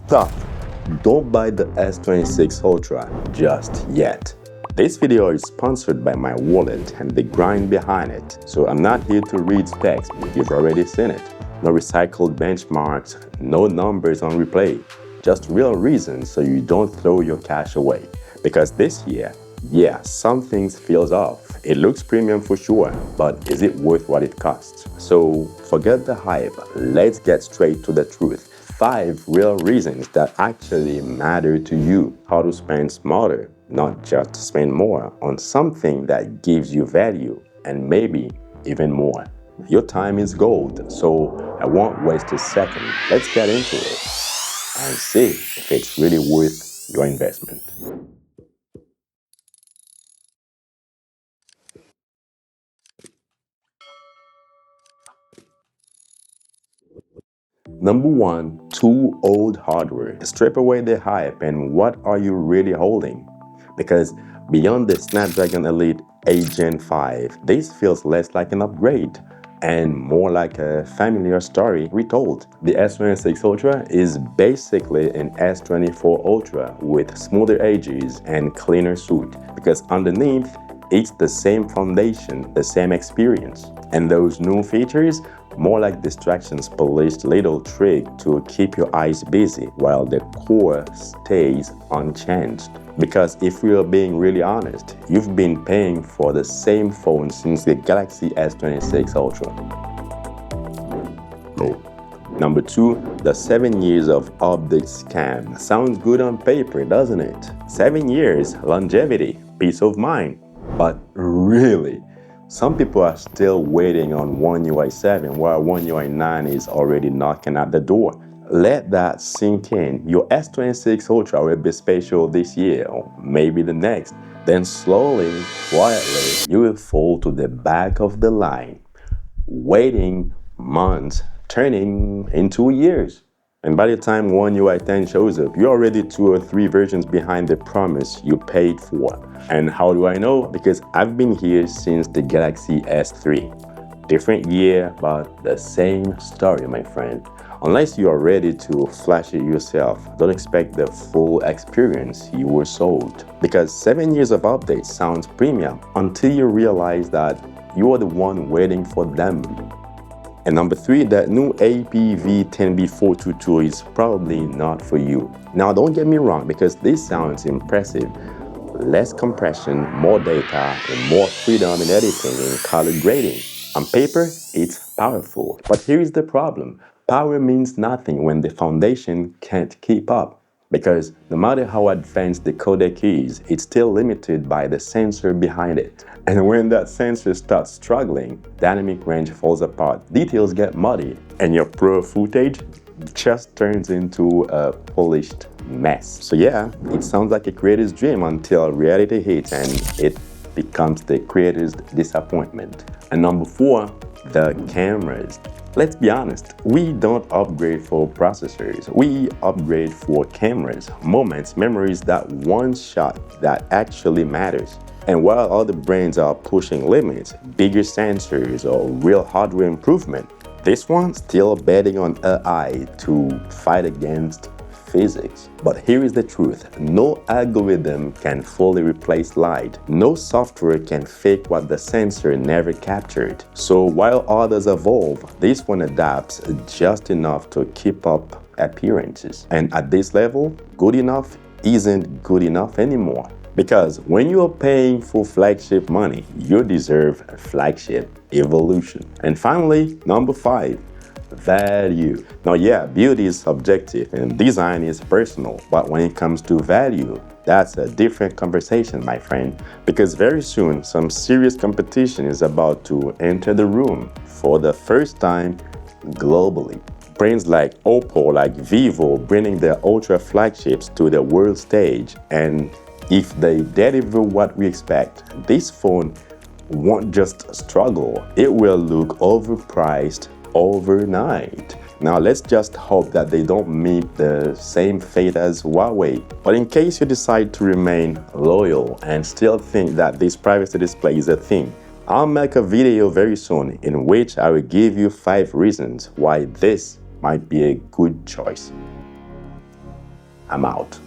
Stop! Don't buy the S26 Ultra just yet. This video is sponsored by my wallet and the grind behind it, so I'm not here to read specs, you've already seen it. No recycled benchmarks, no numbers on replay, just real reasons so you don't throw your cash away. Because this year, yeah, some things feels off. It looks premium for sure, but is it worth what it costs? So forget the hype, let's get straight to the truth. 5 real reasons that actually matter to you. How to spend smarter, not just spend more on something that gives you value and maybe even more. Your time is gold, so I won't waste a second. Let's get into it and see if it's really worth your investment. Number 1, too old hardware. Strip away the hype and what are you really holding? Because beyond the Snapdragon Elite 8 Gen 5, this feels less like an upgrade and more like a familiar story retold. The S26 Ultra is basically an S24 Ultra with smoother edges and cleaner suit because underneath it's the same foundation, the same experience. And those new features, more like distractions, polished little trick to keep your eyes busy while the core stays unchanged. Because if we are being really honest, you've been paying for the same phone since the Galaxy S26 Ultra. No. Number 2, the 7 years of update scam. Sounds good on paper, doesn't it? 7 years, longevity, peace of mind. But really, some people are still waiting on One UI 7 while One UI 9 is already knocking at the door. Let that sink in. Your S26 Ultra will be special this year or maybe the next. Then slowly, quietly, you will fall to the back of the line. Waiting months, turning into years. And by the time One UI 10 shows up, you're already 2 or 3 versions behind the promise you paid for. And how do I know? Because I've been here since the Galaxy S3. Different year, but the same story, my friend. Unless you are ready to flash it yourself, don't expect the full experience you were sold. Because 7 years of updates sounds premium until you realize that you are the one waiting for them. And number 3, that new APV10B422 is probably not for you. Now don't get me wrong, because this sounds impressive. Less compression, more data, and more freedom in editing and color grading. On paper, it's powerful. But here's the problem. Power means nothing when the foundation can't keep up. Because no matter how advanced the codec is, it's still limited by the sensor behind it. And when that sensor starts struggling, dynamic range falls apart, details get muddy, and your pro footage just turns into a polished mess. So yeah, it sounds like a creator's dream until reality hits and it becomes the creator's disappointment. And number 4, the cameras. Let's be honest, we don't upgrade for processors. We upgrade for cameras, moments, memories, that one shot that actually matters. And while other brands are pushing limits, bigger sensors or real hardware improvement, this one's still betting on AI to fight against physics. But here is the truth. No algorithm can fully replace light. No software can fake what the sensor never captured. So while others evolve, this one adapts just enough to keep up appearances. And at this level, good enough isn't good enough anymore. Because when you are paying for flagship money, you deserve a flagship evolution. And finally, number 5, value. Now yeah, beauty is subjective and design is personal, but when it comes to value, that's a different conversation, my friend. Because very soon, some serious competition is about to enter the room for the first time globally. Brands like Oppo, like Vivo, bringing their Ultra flagships to the world stage. And if they deliver what we expect, this phone won't just struggle, it will look overpriced overnight. Now let's just hope that they don't meet the same fate as Huawei. But in case you decide to remain loyal and still think that this privacy display is a thing, I'll make a video very soon in which I will give you 5 reasons why this might be a good choice. I'm out.